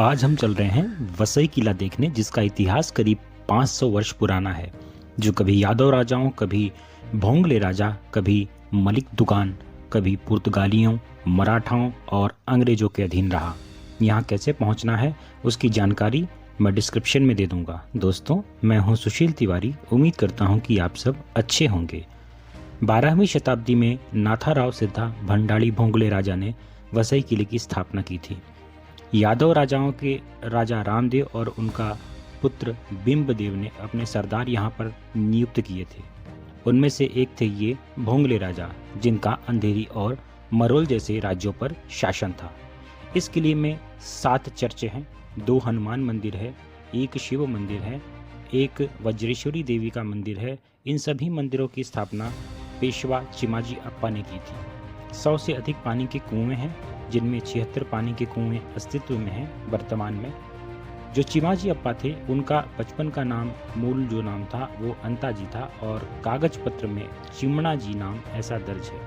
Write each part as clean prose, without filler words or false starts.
आज हम चल रहे हैं वसई किला देखने, जिसका इतिहास करीब 500 वर्ष पुराना है, जो कभी यादव राजाओं, कभी भोंगले राजा, कभी मलिक दुकान, कभी पुर्तगालियों, मराठाओं और अंग्रेजों के अधीन रहा। यहाँ कैसे पहुँचना है उसकी जानकारी मैं डिस्क्रिप्शन में दे दूंगा। दोस्तों, मैं हूँ सुशील तिवारी। उम्मीद करता हूँ कि आप सब अच्छे होंगे। 12वीं शताब्दी में नाथाराव सिद्धा भंडारी भोंगले राजा ने वसई किले की स्थापना की थी। यादव राजाओं के राजा रामदेव और उनका पुत्र बिंबदेव ने अपने सरदार यहाँ पर नियुक्त किए थे। उनमें से एक थे ये भोंगले राजा, जिनका अंधेरी और मरोल जैसे राज्यों पर शासन था। इस किले में 7 चर्च हैं, 2 हनुमान मंदिर है, 1 शिव मंदिर है, 1 वज्रेश्वरी देवी का मंदिर है। इन सभी मंदिरों की स्थापना पेशवा चिमाजी अप्पा ने की थी। 100 से अधिक पानी के कुएं हैं, जिनमें 76 पानी के कुएं अस्तित्व में हैं वर्तमान में। जो चिमाजी अप्पा थे, उनका बचपन का नाम, मूल जो नाम था वो अंताजी था और कागज पत्र में चिमणा जी नाम ऐसा दर्ज है।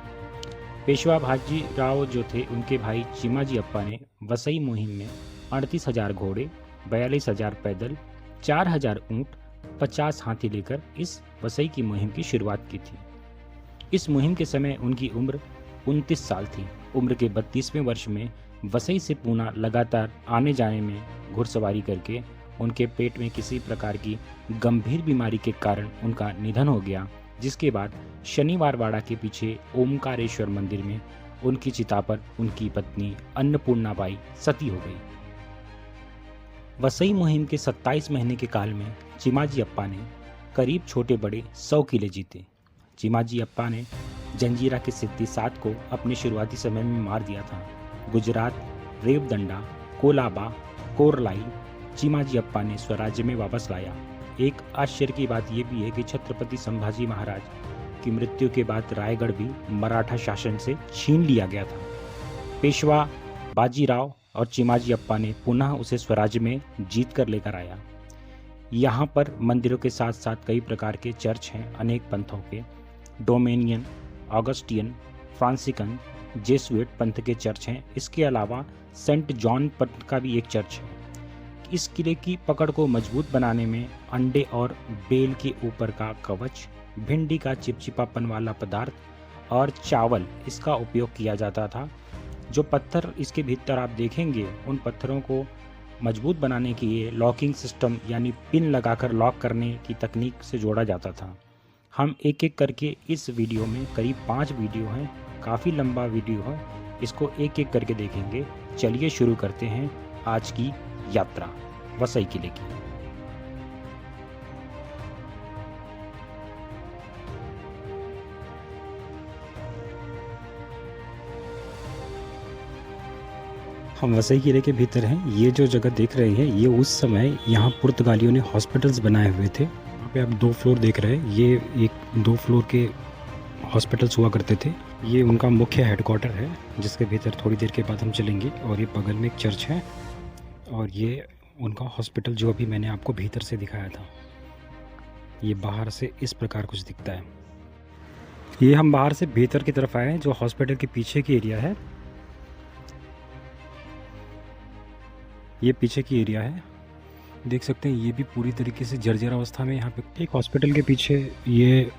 पेशवा भाजी राव जो थे, उनके भाई चिमाजी अप्पा ने वसई मुहिम में 38,000 घोड़े, 42,000 पैदल, 4,000 ऊंट, 50 हाथी लेकर इस वसई की मुहिम की शुरुआत की थी। इस मुहिम के समय उनकी उम्र 29 साल थी। उम्र के 32वें वर्ष में वसई से पूना लगातार आने जाने में घुड़सवारी करके उनके पेट में किसी प्रकार की गंभीर बीमारी के कारण उनका निधन हो गया, जिसके बाद शनिवार वाड़ा के पीछे ओमकारेश्वर मंदिर में उनकी चिता पर उनकी पत्नी अन्नपूर्णाबाई सती हो गई। वसई मुहिम के 27 महीने के काल में चिमाजी अप्पा ने करीब छोटे बड़े 100 किले जीते। चिमाजी अप्पा ने जंजीरा के सिद्दी 7 को अपने शुरुआती समय में मार दिया था। गुजरात, रेवदंडा, कोलाबा, कोरलाई चिमाजी अप्पा ने स्वराज्य में वापस लाया। एक आश्चर्य की बात यह भी है कि छत्रपति संभाजी महाराज की मृत्यु के बाद रायगढ़ भी मराठा शासन से छीन लिया गया था। पेशवा बाजीराव और चिमाजी अप्पा ने पुनः उसे स्वराज्य में जीत कर लेकर आया। यहाँ पर मंदिरों के साथ साथ कई प्रकार के चर्च हैं, अनेक पंथों के, डोमेनियन, ऑगस्टियन, फ्रांसिकन, जेसुइट पंथ के चर्च हैं। इसके अलावा सेंट जॉन पंथ का भी एक चर्च है। इस किले की पकड़ को मजबूत बनाने में अंडे और बेल के ऊपर का कवच, भिंडी का चिपचिपापन वाला पदार्थ और चावल इसका उपयोग किया जाता था। जो पत्थर इसके भीतर आप देखेंगे, उन पत्थरों को मजबूत बनाने के लिए लॉकिंग सिस्टम यानी पिन लगाकर लॉक करने की तकनीक से जोड़ा जाता था। हम एक एक करके इस वीडियो में, करीब 5 वीडियो हैं, काफ़ी लंबा वीडियो है, इसको एक एक करके देखेंगे। चलिए शुरू करते हैं आज की यात्रा वसई किले की। हम वसई किले के भीतर हैं। ये जो जगह देख रहे हैं, ये उस समय यहाँ पुर्तगालियों ने हॉस्पिटल्स बनाए हुए थे। यहाँ पे आप 2 फ्लोर देख रहे हैं, ये एक 2 फ्लोर के हॉस्पिटल्स हुआ करते थे। ये उनका मुख्य हेडक्वार्टर है, जिसके भीतर थोड़ी देर के बाद हम चलेंगे। और ये बगल में एक चर्च है और ये उनका हॉस्पिटल जो अभी मैंने आपको भीतर से दिखाया था। ये बाहर से इस प्रकार कुछ दिखता है। ये हम बाहर से भीतर की तरफ आए हैं, जो हॉस्पिटल के पीछे की एरिया है। ये पीछे की एरिया है, देख सकते हैं। ये भी पूरी तरीके से जर्जर अवस्था में यहाँ पे। एक हॉस्पिटल के पीछे ये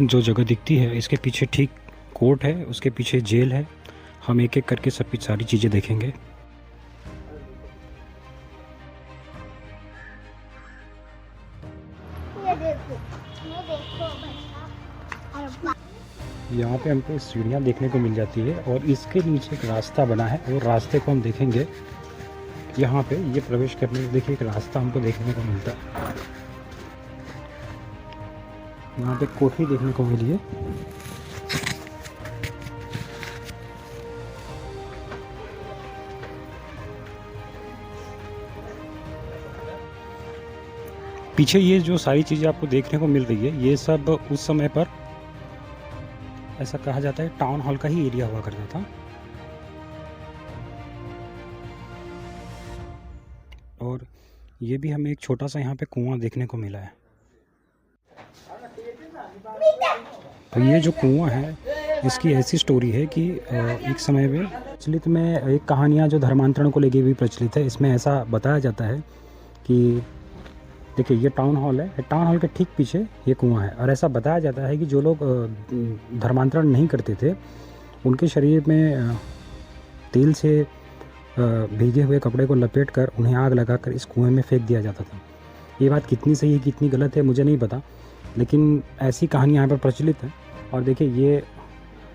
जो जगह दिखती है, इसके पीछे ठीक कोर्ट है, उसके पीछे जेल है। हम एक एक करके सब सारी चीज़ें देखेंगे। यहाँ पे हमको सीढ़ियाँ देखने को मिल जाती है और इसके नीचे एक रास्ता बना है, और रास्ते को हम देखेंगे। यहाँ पे ये प्रवेश करने के देखिए एक रास्ता हमको देखने को मिलता है। यहाँ पे कोठरी देखने को मिली है। पीछे ये जो सारी चीज़ें आपको देखने को मिल रही है, ये सब उस समय पर ऐसा कहा जाता है टाउन हॉल का ही एरिया हुआ करता था। और ये भी हमें एक छोटा सा यहाँ पे कुआं देखने को मिला है। तो ये जो कुआं है, इसकी ऐसी स्टोरी है कि एक समय में प्रचलित में एक कहानियाँ जो धर्मांतरण को लेके भी प्रचलित है। इसमें ऐसा बताया जाता है कि देखिए ये टाउन हॉल है, टाउन हॉल के ठीक पीछे ये कुआं है, और ऐसा बताया जाता है कि जो लोग धर्मांतरण नहीं करते थे उनके शरीर में तेल से भीगे हुए कपड़े को लपेट कर उन्हें आग लगाकर इस कुएं में फेंक दिया जाता था। ये बात कितनी सही है कितनी गलत है मुझे नहीं पता, लेकिन ऐसी कहानी यहाँ पर प्रचलित है। और देखिए ये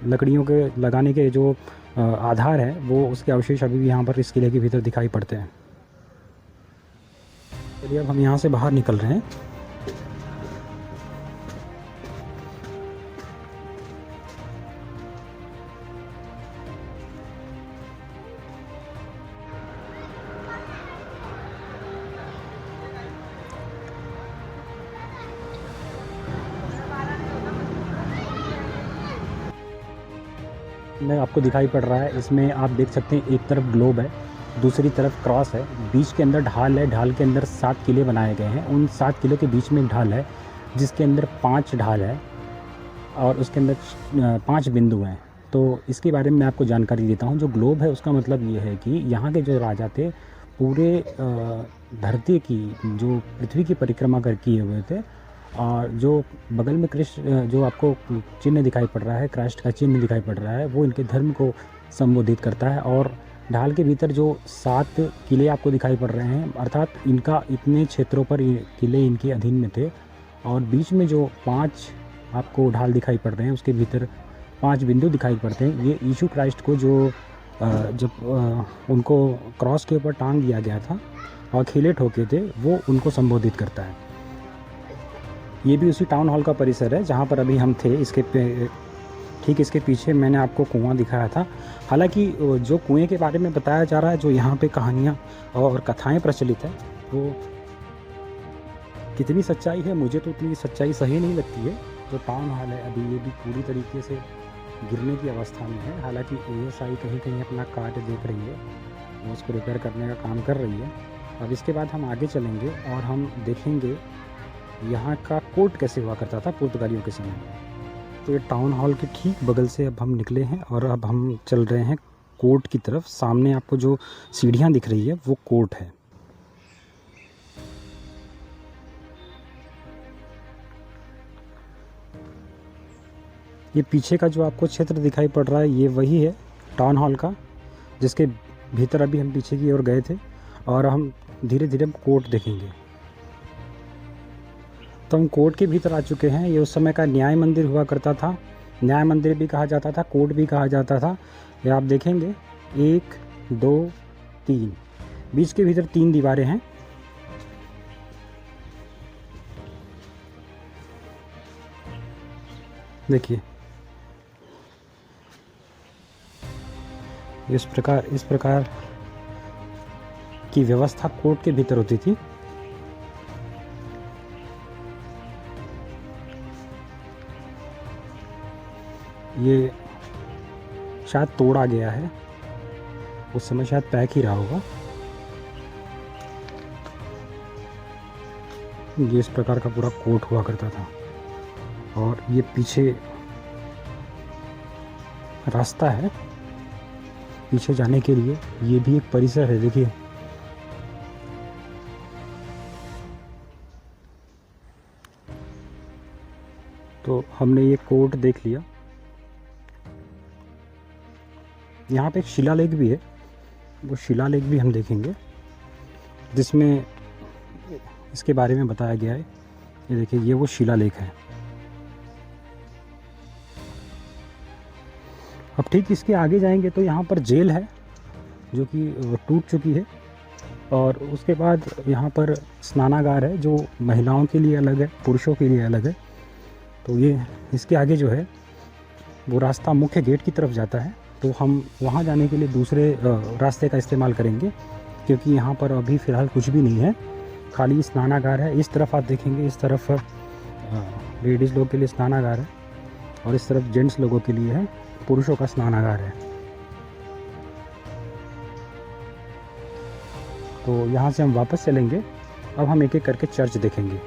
लकड़ियों के लगाने के जो आधार है वो उसके अवशेष अभी भी यहाँ पर इस किले के भीतर दिखाई पड़ते हैं। चलिए अब हम यहाँ से बाहर निकल रहे हैं। में आपको दिखाई पड़ रहा है, इसमें आप देख सकते हैं एक तरफ ग्लोब है, दूसरी तरफ क्रॉस है, बीच के अंदर ढाल है, ढाल के अंदर 7 किले बनाए गए हैं। उन 7 किलों के बीच में एक ढाल है जिसके अंदर 5 ढाल है और उसके अंदर 5 बिंदु हैं। तो इसके बारे में मैं आपको जानकारी देता हूँ। जो ग्लोब है उसका मतलब ये है कि यहाँ के जो राजा थे पूरे धरती की जो पृथ्वी की परिक्रमा कर किए हुए थे, और जो बगल में कृष्ण जो आपको चिन्ह दिखाई पड़ रहा है, क्राइस्ट का चिन्ह दिखाई पड़ रहा है, वो इनके धर्म को संबोधित करता है। और ढाल के भीतर जो 7 किले आपको दिखाई पड़ रहे हैं, अर्थात इनका इतने क्षेत्रों पर किले इनके अधीन में थे। और बीच में जो 5 आपको ढाल दिखाई पड़ रहे हैं उसके भीतर 5 बिंदु दिखाई पड़ते हैं। ये यीशु क्राइस्ट को जो जब उनको क्रॉस के ऊपर टांग दिया गया था और खिले ठोके थे वो उनको संबोधित करता है। ये भी उसी टाउन हॉल का परिसर है जहाँ पर अभी हम थे। ठीक इसके पीछे मैंने आपको कुआं दिखाया था। हालांकि जो कुएं के बारे में बताया जा रहा है, जो यहाँ पे कहानियाँ और कथाएं प्रचलित है, वो कितनी सच्चाई है मुझे तो उतनी सच्चाई सही नहीं लगती है। जो टाउन हॉल है अभी ये भी पूरी तरीके से गिरने की अवस्था में है। हालांकि ASI कहीं कहीं अपना कार्य देख रही है, वो उसको रिपेयर करने का काम कर रही है। अब इसके बाद हम आगे चलेंगे और हम देखेंगे यहाँ का कोर्ट कैसे हुआ करता था पुर्तगालियों के समय में। तो ये टाउन हॉल के ठीक बगल से अब हम निकले हैं और अब हम चल रहे हैं कोर्ट की तरफ। सामने आपको जो सीढ़ियाँ दिख रही है वो कोर्ट है। ये पीछे का जो आपको क्षेत्र दिखाई पड़ रहा है ये वही है टाउन हॉल का, जिसके भीतर अभी हम पीछे की ओर गए थे, और हम धीरे धीरे कोर्ट देखेंगे। तो हम कोर्ट के भीतर आ चुके हैं। ये उस समय का न्याय मंदिर हुआ करता था। न्याय मंदिर भी कहा जाता था, कोर्ट भी कहा जाता था। ये आप देखेंगे 1 2 3, बीच के भीतर 3 दीवारें हैं। देखिए इस प्रकार की व्यवस्था कोर्ट के भीतर होती थी। ये शायद तोड़ा गया है, उस समय शायद पैक ही रहा होगा। ये इस प्रकार का पूरा कोर्ट हुआ करता था। और ये पीछे रास्ता है पीछे जाने के लिए, ये भी एक परिसर है। देखिए तो हमने ये कोर्ट देख लिया। यहाँ पे एक शिलालेख भी है, वो शिलालेख भी हम देखेंगे जिसमें इसके बारे में बताया गया है। ये देखिए ये वो शिलालेख है। अब ठीक इसके आगे जाएंगे तो यहाँ पर जेल है जो कि टूट चुकी है, और उसके बाद यहाँ पर स्नानागार है जो महिलाओं के लिए अलग है, पुरुषों के लिए अलग है। तो ये इसके आगे जो है वो रास्ता मुख्य गेट की तरफ जाता है। तो हम वहाँ जाने के लिए दूसरे रास्ते का इस्तेमाल करेंगे, क्योंकि यहाँ पर अभी फ़िलहाल कुछ भी नहीं है, खाली स्नानागार है। इस तरफ आप देखेंगे, इस तरफ लेडीज़ लोग के लिए स्नानागार है, और इस तरफ जेंट्स लोगों के लिए है, पुरुषों का स्नानागार है। तो यहाँ से हम वापस चलेंगे। अब हम एक एक करके चर्च देखेंगे।